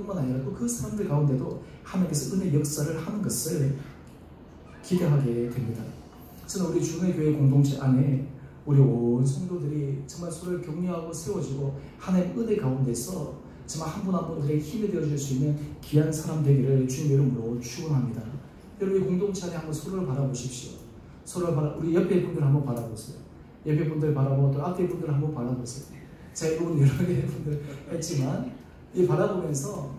뿐만 아니라 또 그 사람들 가운데도 하나님께서 은혜 역사를 하는 것을 기대하게 됩니다. 저는 우리 주의 교회 공동체 안에 우리 온 성도들이 정말 서로를 격려하고 세워주고 하나님 은혜 가운데서 정말 한 분 한 분들에게 힘이 되어줄 수 있는 귀한 사람 되기를 주님의 이름으로 축원합니다. 여러분, 공동체 안에 한번 서로를 바라보십시오. 우리 옆에 분들 한번 바라보세요. 옆에 분들 바라보고 또 앞에 분들 한번 바라보세요. 제가 이분 여러 개의 분들 했지만 이 바라보면서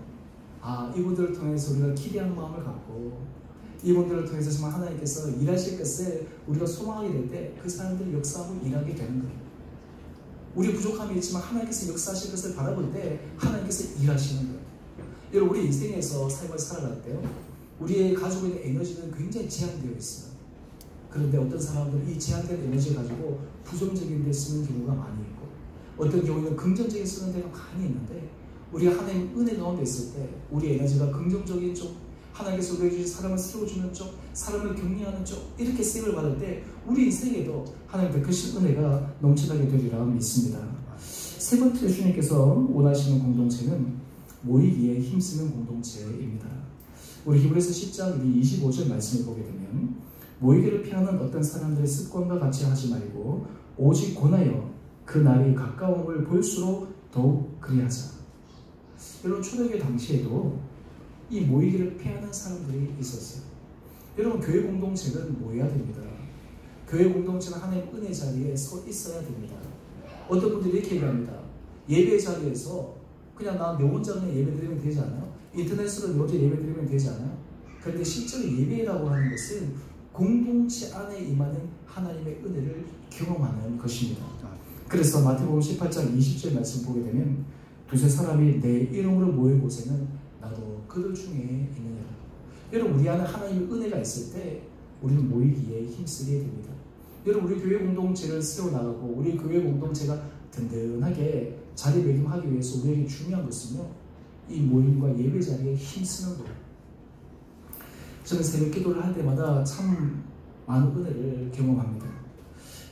이분들을 통해서 우리가 기대하는 마음을 갖고 이분들을 통해서 정말 하나님께서 일하실 것을 우리가 소망하게 될 때 그 사람들이 역사하고 일하게 되는 거예요. 우리 부족함이 있지만 하나님께서 역사하실 것을 바라볼 때 하나님께서 일하시는 거예요. 여러분, 우리 인생에서 삶을 살아갈 때요, 우리의 가지고 있는 에너지는 굉장히 제한되어 있어요. 그런데 어떤 사람들은 이 제한된 에너지를 가지고 부정적인 데 쓰는 경우가 많이 있고, 어떤 경우에는 긍정적인 쓰는 데가 많이 있는데, 우리가 하나님 은혜 가운데 있을 때 우리 에너지가 긍정적인 쪽, 하나님께서 우리에게 주신 사람을 세워주는 쪽, 사람을 격려하는 쪽, 이렇게 쓰임을 받을 때 우리 인생에도 하나님 베푸신 은혜가 넘쳐나게 되리라 믿습니다. 세 번째, 주님께서 원하시는 공동체는 모이기에 힘쓰는 공동체입니다. 우리 히브리서 10장 25절 말씀을 보게 되면, 모이기를 피하는 어떤 사람들의 습관과 같이 하지 말고 오직 권하여 그 날이 가까움을 볼수록 더욱 그리하자. 여러분, 초대교회 당시에도 이 모이기를 피하는 사람들이 있었어요. 여러분, 교회 공동체는 모여야 됩니다. 교회 공동체는 하나님 은혜 자리에 서 있어야 됩니다. 어떤 분들이 이렇게 얘기합니다. 예배 자리에서 그냥 나 혼자 그냥 예배 드리면 되지 않아요? 인터넷으로 혼자 예배 드리면 되지 않아요? 그런데 실제로 예배라고 하는 것은 공동체 안에 임하는 하나님의 은혜를 경험하는 것입니다. 그래서 마태복음 18장 20절 말씀 보게 되면, 두세 사람이 내 이름으로 모일 곳에는 나도 그들 중에 있느니라. 여러분, 우리 안에 하나님의 은혜가 있을 때 우리는 모이기에 힘쓰게 됩니다. 여러분, 우리 교회 공동체를 세워나가고 우리 교회 공동체가 든든하게 자리매김하기 위해서 우리에게 중요한 것은요, 이 모임과 예배 자리에 힘쓰는 거예요. 저는 새벽 기도를 할 때마다 참 많은 은혜를 경험합니다.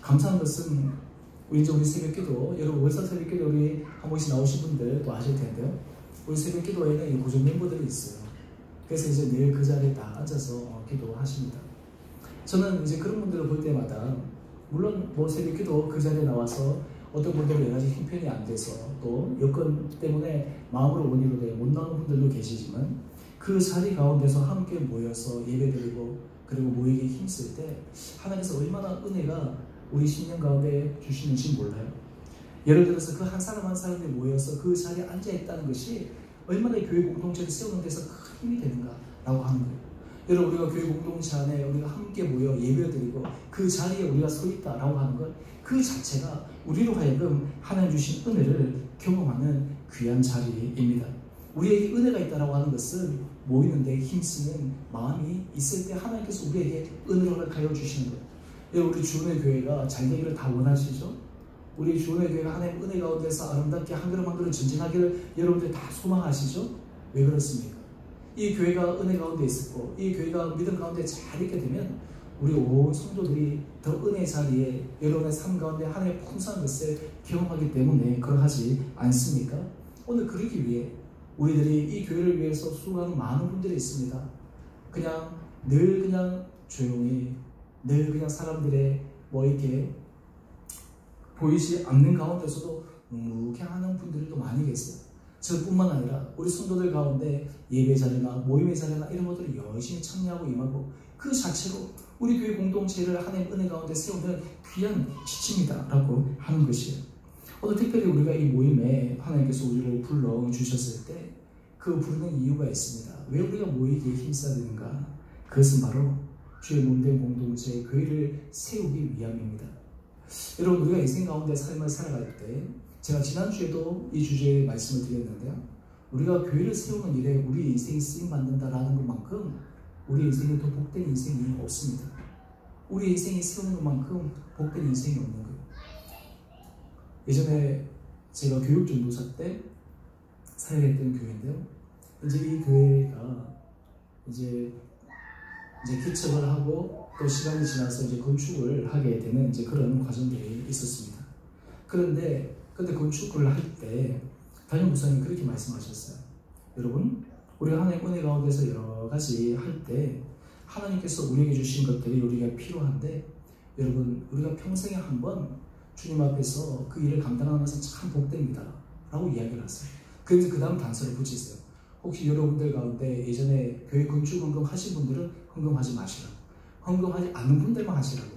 감사한 것은 우리 새벽 기도, 여러분 월사 새벽 기도 우리 한 번씩 나오신 분들 또 아실 텐데요. 우리 새벽 기도에는 고정 멤버들이 있어요. 그래서 이제 늘 그 자리에 다 앉아서 기도하십니다. 저는 이제 그런 분들을 볼 때마다, 물론 새벽 기도 그 자리에 나와서 어떤 분들은 여러 가지 형편이 안 돼서 또 여건 때문에 마음으로 원인으로 못 나오는 분들도 계시지만, 그 자리 가운데서 함께 모여서 예배드리고 그리고 모이기에 힘쓸 때 하나님께서 얼마나 은혜가 우리 신령 가운데 주시는지 몰라요. 예를 들어서 그 한 사람 한 사람이 모여서 그 자리에 앉아있다는 것이 얼마나 교회 공동체를 세우는 데서 큰 힘이 되는가라고 하는 거예요. 여러분, 우리가 교회 공동체 안에 우리가 함께 모여 예배드리고 그 자리에 우리가 서 있다라고 하는 것, 그 자체가 우리로 하여금 하나님 주신 은혜를 경험하는 귀한 자리입니다. 우리에게 은혜가 있다라고 하는 것은 모이는 데 힘쓰는 마음이 있을 때 하나님께서 우리에게 은혜를 허락하여 주시는 거예요. 여러분, 우리 주은혜 교회가 잘 되기를 다 원하시죠? 우리 주은혜 교회가 하나님 은혜 가운데서 아름답게 한 걸음 한 걸음 전진하기를 여러분들 다 소망하시죠? 왜 그렇습니까? 이 교회가 은혜 가운데 있었고 이 교회가 믿음 가운데 잘 있게 되면 우리 온 성도들이 더 은혜 자리에 여러분의 삶 가운데 하나님의 풍성한 것을 경험하기 때문에 그러하지 않습니까? 오늘 그러기 위해 우리들이 이 교회를 위해서 수고하는 많은 분들이 있습니다. 늘 조용히, 늘 그냥 사람들의 이렇게 보이지 않는 가운데서도 묵묵하는 분들도 많이 계세요. 저뿐만 아니라 우리 성도들 가운데 예배 자리나 모임의 자리나 이런 것들을 열심히 참여하고 임하고, 그 자체로 우리 교회 공동체를 하나님 은혜 가운데 세우는 귀한 지침이다라고 하는 것이에요. 오늘 특별히 우리가 이 모임에 하나님께서 우리를 불러주셨을 때 그 부르는 이유가 있습니다. 왜 우리가 모이기에 힘써야 되는가? 그것은 바로 주의 몸된 공동체 교회를 세우기 위함입니다. 여러분, 우리가 인생 가운데 삶을 살아갈 때, 제가 지난주에도 이 주제의 말씀을 드렸는데요, 우리가 교회를 세우는 일에 우리 인생이 쓰임받는다라는 것만큼 우리 인생에 더 복된 인생이 없습니다. 우리 인생이 세우는 것만큼 복된 인생이 없는 거예요. 예전에 제가 교육전도사 때 사역했던 교회인데요, 이제 이 교회가 이제 개척을 하고 또 시간이 지나서 이제 건축을 하게 되는 이제 그런 과정들이 있었습니다. 그런데 건축을 할 때 담임 목사님이 그렇게 말씀하셨어요. 여러분, 우리가 하나님의 은혜 가운데서 여러 가지 할 때 하나님께서 우리에게 주신 것들이 우리가 필요한데, 여러분, 우리가 평생에 한 번 주님 앞에서 그 일을 감당하는 것은 참 복됩니다 라고 이야기를 하세요. 그래서 그 다음 단서를 붙이세요. 혹시 여러분들 가운데 예전에 교회 건축 헌금 하신 분들은 헌금하지 마시라고, 헌금하지 않는 분들만 하시라고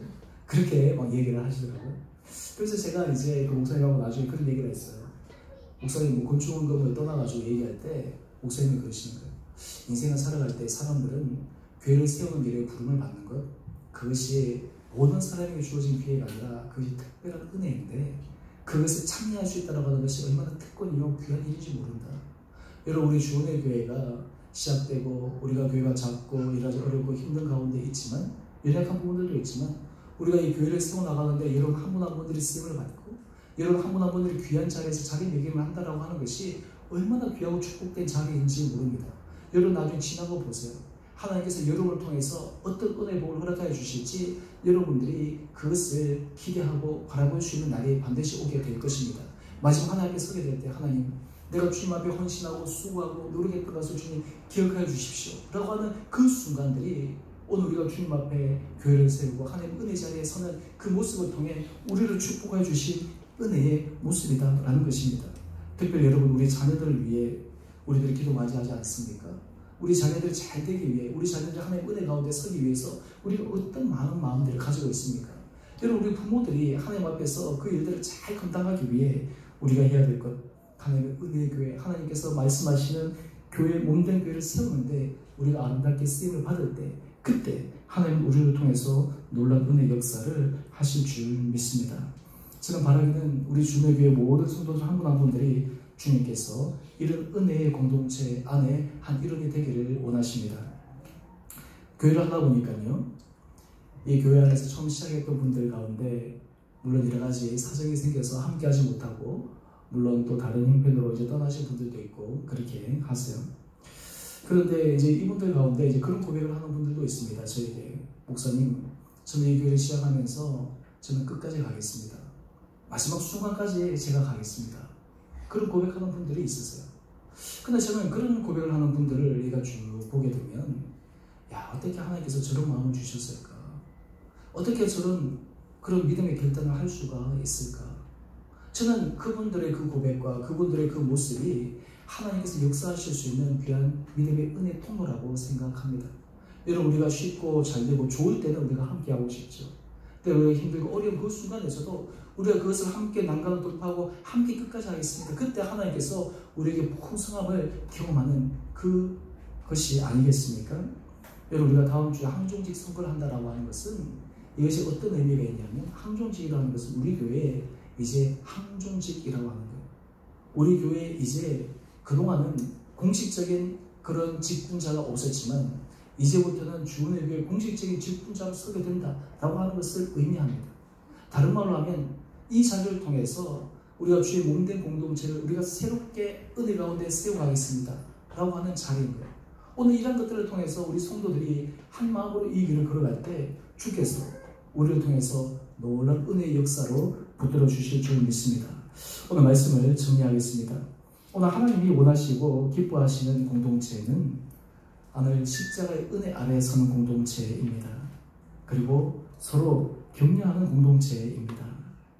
그렇게 막 얘기를 하시더라고요. 그래서 제가 이제 그 목사님하고 나중에 그런 얘기를 했어요. 목사님, 뭐 건축 헌금을 떠나가지고 얘기할 때 목사님이 그러시는 거예요. 인생을 살아갈 때 사람들은 교회를 세우는 일에 부름을 받는 것, 그것이 모든 사람에게 주어진 기회가 아니라 그것이 특별한 은혜인데, 그것을 참여할 수 있다고 하는 것이 얼마나 특권이요 귀한 일인지 모른다. 여러분, 우리 주은혜 교회가 시작되고 우리가 교회가 작고 일하기 어렵고 힘든 가운데 있지만, 연약한 부분들도 있지만, 우리가 이 교회를 세워나가는데 여러분 한 분 한 분들이 쓰임을 받고 여러분 한 분 한 분들이 귀한 자리에서 자기 매김을 한다라고 하는 것이 얼마나 귀하고 축복된 자리인지 모릅니다. 여러분 나중에 지난 거 보세요. 하나님께서 여러분을 통해서 어떤 은혜의 복을 허락하여 주실지 여러분들이 그것을 기대하고 바라볼 수 있는 날이 반드시 오게 될 것입니다. 마지막 하나님 앞에 서게 될 때, 하나님, 내가 주님 앞에 헌신하고 수고하고 노력했던 것을 주님 기억하여 주십시오 라고 하는 그 순간들이 오늘 우리가 주님 앞에 교회를 세우고 하나님 은혜 자리에 서는 그 모습을 통해 우리를 축복하여 주신 은혜의 모습이다라는 것입니다. 특별히 여러분, 우리 자녀들을 위해 우리들이 기도 많이 하지 않습니까? 우리 자녀들이 잘 되기 위해, 우리 자녀들이 하나님의 은혜 가운데 서기 위해서 우리가 어떤 많은 마음들을 가지고 있습니까? 여러분, 우리 부모들이 하나님 앞에서 그 일들을 잘 감당하기 위해 우리가 해야 될 것, 하나님의 은혜의 교회, 하나님께서 말씀하시는 교회, 몸된 교회를 세우는데 우리가 아름답게 쓰임을 받을 때, 그때 하나님은 우리를 통해서 놀라운 은혜 역사를 하실 줄 믿습니다. 저는 바라기는 우리 주님의 교회 모든 성도들 한 분 한 분들이 주님께서 이런 은혜의 공동체 안에 한 일원이 되기를 원하십니다. 교회를 하다 보니까요, 이 교회 안에서 처음 시작했던 분들 가운데 물론 여러 가지 사정이 생겨서 함께하지 못하고, 물론 또 다른 형편으로 이제 떠나신 분들도 있고 그렇게 하세요. 그런데 이제 이분들 가운데 이제 그런 고백을 하는 분들도 있습니다. 저에게, 목사님, 저는 이 교회를 시작하면서 저는 끝까지 가겠습니다. 마지막 순간까지 제가 가겠습니다. 그런 고백하는 분들이 있으세요. 근데 저는 그런 고백을 하는 분들을 얘가 쭉 보게 되면, 야, 어떻게 하나님께서 저런 마음을 주셨을까? 어떻게 저런 그런 믿음의 결단을 할 수가 있을까? 저는 그분들의 그 고백과 그분들의 그 모습이 하나님께서 역사하실 수 있는 귀한 믿음의 은혜 통로라고 생각합니다. 여러분, 우리가 쉽고 잘되고 좋을 때는 우리가 함께하고 싶죠. 근데 우리가 힘들고 어려운 그 순간에서도 우리가 그것을 함께 난간을 돌파하고 함께 끝까지 하겠습니다. 그때 하나님께서 우리에게 풍성함을 경험하는 그것이 아니겠습니까? 여러분, 우리가 다음 주에 항종직 선거를 한다라고 하는 것은 이것이 어떤 의미가 있냐면, 항종직이라는 것은 우리 교회에 이제 항종직이라고 하는 거예요. 우리 교회에 이제 그동안은 공식적인 그런 직분자가 없었지만 이제부터는 주은혜 교회 공식적인 직분자로 서게 된다라고 하는 것을 의미합니다. 다른 말로 하면 이 자리를 통해서 우리가 주의 몸된 공동체를 우리가 새롭게 은혜 가운데 세워가겠습니다 라고 하는 자리인 거예요. 오늘 이런 것들을 통해서 우리 성도들이 한 마음으로 이 길을 걸어갈 때 주께서 우리를 통해서 놀라운 은혜의 역사로 붙들어 주실 줄 믿습니다. 오늘 말씀을 정리하겠습니다. 오늘 하나님이 원하시고 기뻐하시는 공동체는 하늘 십자가의 은혜 아래에 서는 공동체입니다. 그리고 서로 격려하는 공동체입니다.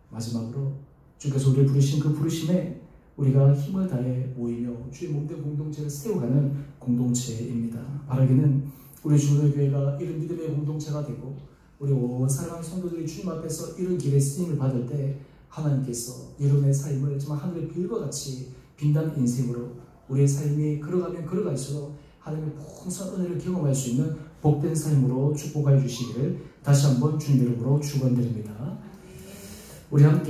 마지막으로 주께서 우리를 부르신 그 부르심에 우리가 힘을 다해 모이며 주의 몸된 공동체를 세워가는 공동체입니다. 바라기는 우리 주의 교회가 이런 믿음의 공동체가 되고 우리 온 사랑하는 성도들이 주님 앞에서 이런 길에 쓰임을 받을 때 하나님께서 여러분의 삶을 정말 하늘의 별과 같이 빛난 인생으로 우리의 삶이 걸어가면 걸어갈수록 하나님의 풍성한 은혜를 경험할 수 있는 복된 삶으로 축복하여 주시기를 다시 한번 주님의 이름으로 축원드립니다. 우리 함께